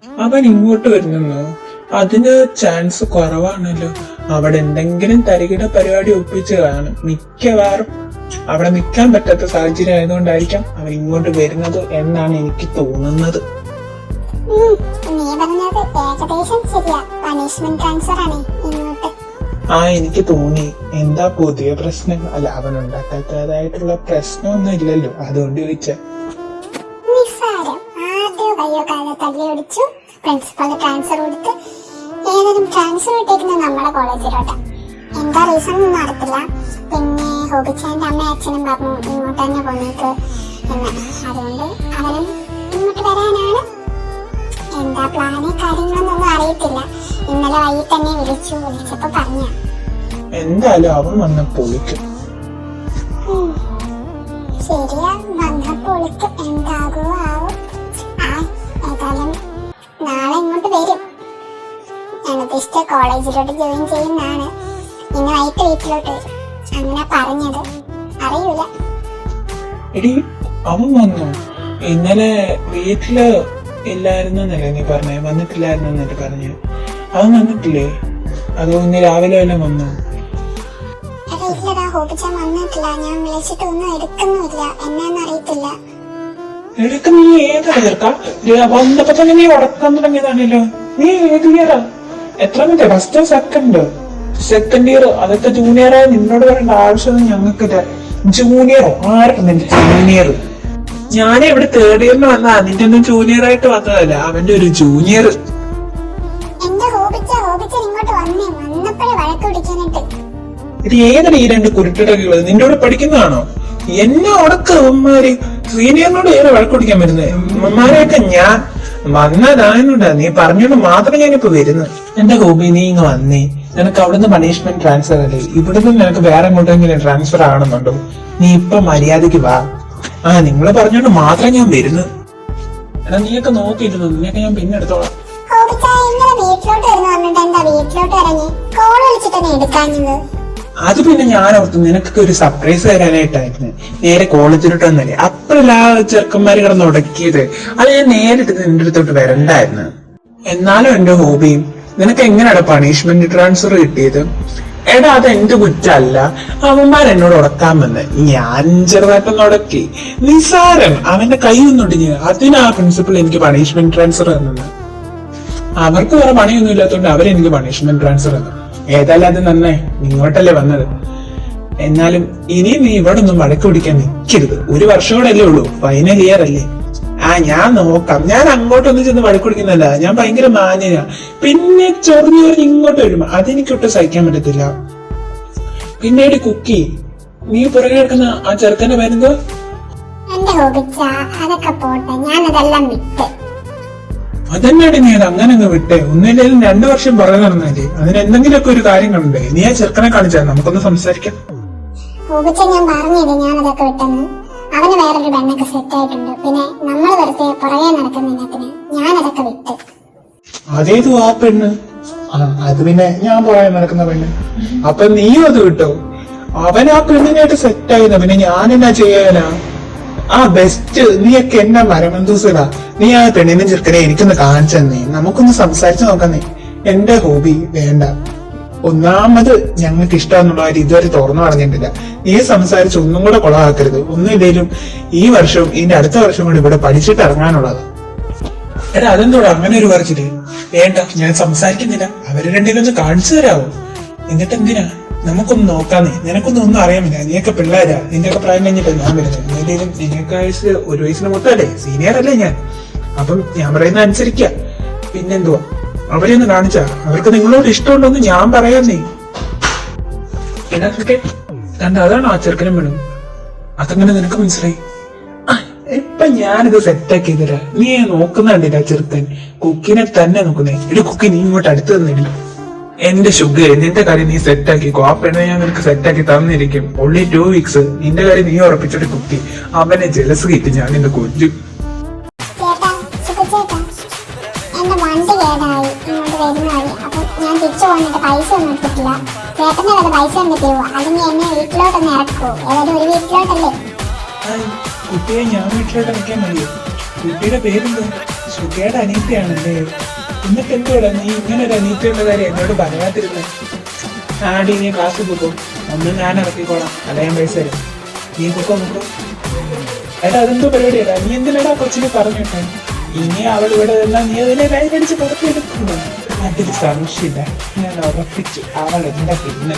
അവൻ ഇങ്ങോട്ട് വരുന്നെന്നോ? അതിന് ചാൻസ് കുറവാണല്ലോ. അവിടെ എന്തെങ്കിലും തരികിട പരിപാടി ഒപ്പിച്ച് കാണും മിക്കവാറും. അവിടെ നിൽക്കാൻ പറ്റാത്ത സാഹചര്യം ആയതുകൊണ്ടായിരിക്കാം അവൻ ഇങ്ങോട്ട് വരുന്നത് എന്നാണ് എനിക്ക് തോന്നുന്നത്. എനിക്ക് തോന്നി. എന്താ പുതിയ പ്രശ്നം? അല്ല, അവൻ ഉണ്ടാക്കാത്തതായിട്ടുള്ള പ്രശ്നമൊന്നും ഇല്ലല്ലോ, അതുകൊണ്ട് ചോദിച്ച. പ്രിൻസിപ്പൽ ട്രാൻസ്ഫർ കൊടുത്ത് ഏതായാലും ട്രാൻസ്ഫർ ഇട്ടേക്കുന്നത് നമ്മുടെ കോളേജിലോട്ട്. എന്താ റീസൺ ഒന്നും അറിയത്തില്ല. പിന്നെ ഹോബിച്ചാന്റെ അമ്മ അച്ഛനും പറഞ്ഞു ഇങ്ങോട്ട് തന്നെ പോന്നേക്ക് എന്ന്. അതുകൊണ്ട് അവനും ഇങ്ങോട്ട് വരാനാണ്. എന്താ പ്ലാന് കാര്യങ്ങളൊന്നും അറിയത്തില്ല. ഇന്നലെ വൈകിട്ട് തന്നെ വിളിച്ചപ്പോ പറഞ്ഞ എന്തായാലും അവൻ വന്ന പൊളിക്കും. ശരിയാ, വന്ന പൊളിക്കും. എന്താകുമോ ആവും. ഏതായാലും നാളെ ഇങ്ങോട്ട് വരും. ഞാൻ ഉദ്ദേശിച്ച കോളേജിലോട്ട് ജോയിൻ ചെയ്യുന്നതാണ്. ഇന്ന് വൈകിട്ട് വീട്ടിലോട്ട് വരും. അങ്ങനെ പറഞ്ഞത് അറിയൂല. എടി, അവൻ വന്നു. ഇന്നലെ വീട്ടില് ഇല്ലായിരുന്നല്ലേ നീ പറഞ്ഞേ? വന്നിട്ടില്ലായിരുന്നല്ലേ പറഞ്ഞേ? അവൻ വന്നിട്ടില്ലേ? അതോ ഇന്ന് രാവിലെ വല്ലതും വന്നോ? ഇല്ലടാ, ഹോബിച്ചാൻ വന്നിട്ടില്ല. ഞാൻ വിളിച്ചിട്ടൊന്നും എടുക്കുന്നില്ല. എന്നാന്ന് അറിയത്തില്ല. എടുക്ക നീ ഏതാ ചേർക്ക? വന്നപ്പോ തന്നെ നീ ഉടക്കാൻ തുടങ്ങിയതാണല്ലോ. നീ ഏത് ഇയറാ? എത്രാമത്തെ? First second year? അതൊക്കെ ജൂനിയർ ആയ നിന്നോട് പറയേണ്ട ആവശ്യമൊന്നും ഞങ്ങൾക്കില്ല. ജൂനിയറോ? ആർക്കും നിന്റെ ജൂനിയർ? ഞാനേ ഇവിടെ തേർഡ് ഇയറിന് വന്നാ. നിന്റെ ഒന്നും ജൂനിയർ ആയിട്ട് വന്നതല്ല, അവന്റെ ഒരു ജൂനിയർ. ഇത് ഏതാണ് ഈ രണ്ട് കുരുട്ടടകള്? നിന്റെ കൂടെ പഠിക്കുന്നതാണോ? എന്നെ ഉടക്കന്മാര് സീനിയറിനോട് ഏറെ വഴക്കുടിക്കാൻ വരുന്നത്. അമ്മമാരെയൊക്കെ ഞാൻ വന്നതായോണ്ടാ, നീ പറഞ്ഞോണ്ട് മാത്രം ഞാനിപ്പോ വരുന്നത്. എന്റെ ഹോബി, നീ ഇങ്ങ് വന്നേ. നിനക്ക് അവിടുന്ന് പണിഷ്മെന്റ് ട്രാൻസ്ഫർ അല്ലേ? ഇവിടുന്ന് നിനക്ക് വേറെ എങ്ങോട്ടെങ്കിലും ട്രാൻസ്ഫർ ആണെന്നുണ്ടോ? നീ ഇപ്പൊ മര്യാദക്ക് വാ. നിങ്ങള് പറഞ്ഞോണ്ട് മാത്രം ഞാൻ വരുന്നു. എടാ, നീയൊക്കെ നോക്കിയിരുന്നു. നിന്നെയൊക്കെ ഞാൻ പിന്നെ എടുത്തോളാം. അത് പിന്നെ ഞാൻ ഓർത്തു നിനക്കൊക്കെ ഒരു സർപ്രൈസ് തരാനായിട്ടായിരുന്നു. നേരെ കോളേജിലോട്ട് വന്നല്ലേ, അപ്പോഴല്ല ചെറുക്കന്മാര് കിടന്ന് ഉടക്കിയത്. അത് ഞാൻ നേരിട്ട് നിന്റെ അടുത്തോട്ട് വരണ്ടായിരുന്നു. എന്നാലും എന്റെ ഹോബിയും, നിനക്ക് എങ്ങനെയാണ് പണിഷ്മെന്റ് ട്രാൻസ്ഫർ കിട്ടിയത്? എടാ, അത് എന്റെ കുറ്റല്ല. അവന്മാർ എന്നോട് ഉടക്കാൻ വന്ന് ഞാൻ ചെറുതായിട്ടൊന്ന് ഉടക്കി. നിസാരം, അവന്റെ കൈ ഒന്നൊടിഞ്ഞ്. അതിനാ പ്രിൻസിപ്പൾ എനിക്ക് പണിഷ്മെന്റ് ട്രാൻസ്ഫർ തന്നത്. അവർക്ക് വേറെ പണിയൊന്നും ഇല്ലാത്തതുകൊണ്ട് അവരെനിക്ക് പണിഷ്മെന്റ് ട്രാൻസ്ഫർ തന്നു. ഏതായാലും അത് നന്നായി, ഇങ്ങോട്ടല്ലേ വന്നത്. എന്നാലും ഇനിയും നീ ഇവിടെ ഒന്നും വഴക്ക് പിടിക്കാൻ നിൽക്കരുത്. ഒരു വർഷം കൂടെ അല്ലേ ഉള്ളൂ, ഫൈനൽ ഇയർ അല്ലേ. ഞാൻ നോക്കാം. ഞാൻ അങ്ങോട്ടൊന്നും ചെന്ന് വഴക്ക് പിടിക്കുന്നല്ല. ഞാൻ ഭയങ്കര മാന്യനാ. പിന്നെ ചൊറിഞ്ഞ് ഇങ്ങോട്ട് വരുമ്പോ അതെനിക്കൊട്ടും സഹിക്കാൻ പറ്റത്തില്ല. പിന്നീട് കുക്കി, നീ പുറകെ കിടക്കുന്ന ആ ചെറുക്കന്റെ പേരെന്തോ? അതന്നെയാണ് നീ അത് അങ്ങനെ അങ്ങ് വിട്ടേ. ഒന്നില്ലെങ്കിലും 2 വർഷം പുറകെ നടന്നല്ലേ. അതിന് എന്തെങ്കിലുമൊക്കെ ഒരു കാര്യം കണ്ടേ. നീ ആ ചെറുക്കനെ കാണിച്ചാ നമുക്കൊന്ന് സംസാരിക്കാം. ഞാൻ പറഞ്ഞില്ലേ ഞാനതൊക്കെ വിട്ടെന്ന്. അവന് വേറൊരു പെണ്ണൊക്കെ സെറ്റ് ആയിട്ടുണ്ട്. പിന്നെ നമ്മൾ വെറുതെ പുറകെ നടക്കുന്നതിനകത്തിന് ഞാനതൊക്കെ വിട്ട്. അതേതു ആ പെണ്ണ്? അത് പിന്നെ ഞാൻ പുറകെ നടക്കുന്ന പെണ്ണ്. അപ്പൊ നീയും അത് വിട്ടോ? അവൻ ആ പെണ്ണിനായിട്ട് സെറ്റ് ആയിരുന്നു. പിന്നെ ഞാൻ എന്നാ ചെയ്യാനാ? ബെസ്റ്റ്. നീയൊക്കെ എന്നാ മരമന്തൂസലാ. നീ ആ പെണ്ണിനും ചെറുക്കനെ എനിക്കൊന്ന് കാണിച്ചെന്നേ, നമുക്കൊന്ന് സംസാരിച്ചു നോക്കുന്നേ. എന്റെ ഹോബി വേണ്ട. ഒന്നാമത് ഞങ്ങൾക്ക് ഇഷ്ടമെന്നുള്ള കാര്യം ഇതുവരെ തുറന്നു പറഞ്ഞിട്ടില്ല. നീ സംസാരിച്ച് ഒന്നും കൂടെ കൊളമാക്കരുത്. ഒന്നുമില്ലേലും ഈ വർഷവും ഇതിന്റെ അടുത്ത വർഷം കൂടി ഇവിടെ പഠിച്ചിട്ട് ഇറങ്ങാനുള്ളത്. എടാ, അതെന്തോടാ അങ്ങനെ ഒരു പറച്ചില്? വേണ്ട, ഞാൻ സംസാരിക്കുന്നില്ല. അവര് രണ്ടിലൊന്ന് കാണിച്ചു തരാവോ? എന്നിട്ട് എന്തിനാ? നമുക്കൊന്ന് നോക്കാന്നേ. നിനക്കൊന്നും അറിയാമില്ല. നീയൊക്കെ പിള്ളേരാ. നിന്റെയൊക്കെ പ്രായം കഴിഞ്ഞിട്ട് ഞാൻ വരുന്നത്. എന്തെങ്കിലും നിനക്ക് ഒരു വയസ്സിന് മൊത്തമല്ലേ, സീനിയർ അല്ലേ ഞാൻ. അപ്പം ഞാൻ പറയുന്ന അനുസരിക്ക. പിന്നെന്തുവാ, അവരെ ഒന്ന് കാണിച്ചാ അവർക്ക് നിങ്ങളോട് ഇഷ്ടമുണ്ടോന്ന് ഞാൻ പറയാന്നേ. എടാ കണ്ട, അതാണ് ആ ചെറുക്കനും വേണം. അതങ്ങനെ നിനക്ക് മനസ്സിലായി? ഇപ്പൊ ഞാനിത് സെറ്റാക്കി തരാം. നീ നോക്കുന്നുണ്ടില്ല ചെറുക്കൻ കുക്കിനെ തന്നെ നോക്കുന്നേ. എടി കുക്കി, നീ ഇങ്ങോട്ട് അടുത്ത് തന്നിടി. എന്റെ ഷുഗർ, നിന്റെ കാര്യം നീ സെറ്റാക്കിക്കോ. ആ പെണ്ണെ ഞാൻ നിനക്ക് സെറ്റാക്കി തന്നിരിക്കും. Only 2 weeks. നിന്റെ കാര്യം നീ ഉറപ്പിച്ചിട്ട് കുക്കി. അവനെ ജലസ് കിട്ടി ഞാൻ നിന്റെ കൊഞ്ചു. എന്റെ വണ്ടി കേടായി ഇങ്ങോട്ട് വരുന്ന വഴി. അപ്പൊ ഞാൻ തിരിച്ചു പോകാനായിട്ട് പൈസ ഒന്നും എടുത്തിട്ടില്ല. ചേട്ടന്റെ വല്ല പൈസ കൊണ്ട് തരുവോ? അല്ലെങ്കിൽ എന്നെ വീട്ടിലോട്ടൊന്ന് ഇറക്കുവോ? ഏതായാലും ഒരു വീട്ടിലോട്ടല്ലേ. കുട്ടിയെ ഞാൻ വീട്ടിലോട്ട് ഇറക്കാൻ മതിയോ? കുട്ടിയുടെ പേരെന്തോ? ശ്രുതിയുടെ അനീതിയാണല്ലേ? എന്നിട്ട് എന്തുകൂടെ നീ ഇങ്ങനെ ഒരു അനീതിയുള്ള കാര്യം എന്നോട് പറയാതിരുന്നത്? ആടി നീ ക്ലാസ്സിൽ പോകും, ഒന്ന് ഞാൻ ഇറക്കിക്കോളാം, അല്ല ഞാൻ പൈസ തരും. നീ പൊക്കോ പൊക്കോ. എടാ അതെന്തോ പരിപാടിയടാ, നീ എന്തിനാടാ കൊച്ചിനെ പറഞ്ഞിട്ടെ? ഇനി അവൾ ഇവിടെ നിന്നാൽ നീ അതിനെ ലൈൻ അടിച്ച് പുറത്തെടുക്കുന്നു. അതിൽ സംശയമില്ല, ഞാൻ ഉറപ്പിച്ചു അവൾ എന്റെ പിന്നെ